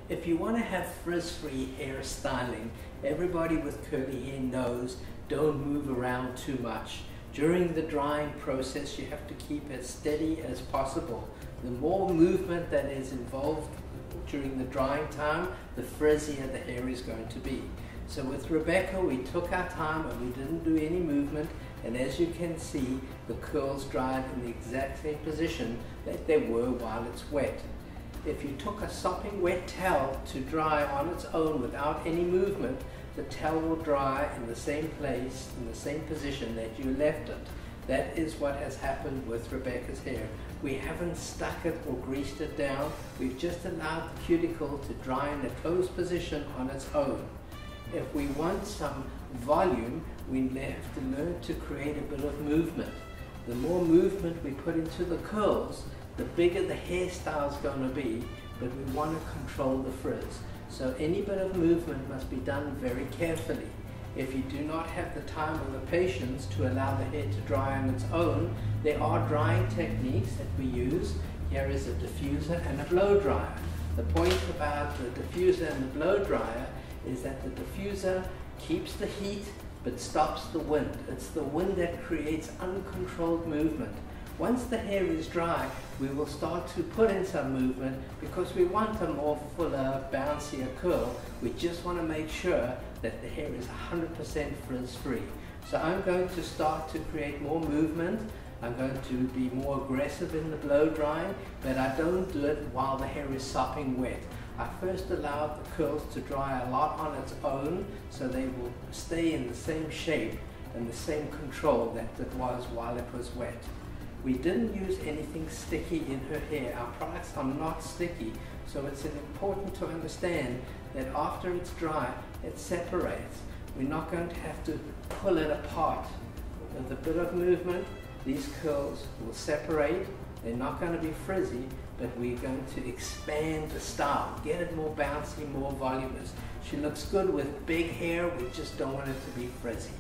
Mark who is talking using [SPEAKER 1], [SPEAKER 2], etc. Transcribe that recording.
[SPEAKER 1] If you want to have frizz-free hair styling, everybody with curly hair knows don't move around too much. During the drying process, you have to keep as steady as possible. The more movement that is involved during the drying time, the frizzier the hair is going to be. So with Rebecca, we took our time and we didn't do any movement, and as you can see, the curls dried in the exact same position that they were while it's wet. If you took a sopping wet towel to dry on its own without any movement, the towel will dry in the same place, in the same position that you left it. That is what has happened with Rebecca's hair. We haven't stuck it or greased it down. We've just allowed the cuticle to dry in a closed position on its own. If we want some volume, we have to learn to create a bit of movement. The more movement we put into the curls, the bigger the hairstyle is going to be, but we want to control the frizz. So any bit of movement must be done very carefully. If you do not have the time or the patience to allow the hair to dry on its own, there are drying techniques that we use. Here is a diffuser and a blow dryer. The point about the diffuser and the blow dryer is that the diffuser keeps the heat but stops the wind. It's the wind that creates uncontrolled movement. Once the hair is dry, we will start to put in some movement because we want a more fuller, bouncier curl. We just want to make sure that the hair is 100% frizz-free. So I'm going to start to create more movement. I'm going to be more aggressive in the blow drying, but I don't do it while the hair is sopping wet. I first allow the curls to dry a lot on its own so they will stay in the same shape and the same control that it was while it was wet. We didn't use anything sticky in her hair. Our products are not sticky, so it's important to understand that after it's dry, it separates. We're not going to have to pull it apart. With a bit of movement, these curls will separate. They're not going to be frizzy, but we're going to expand the style, get it more bouncy, more voluminous. She looks good with big hair, we just don't want it to be frizzy.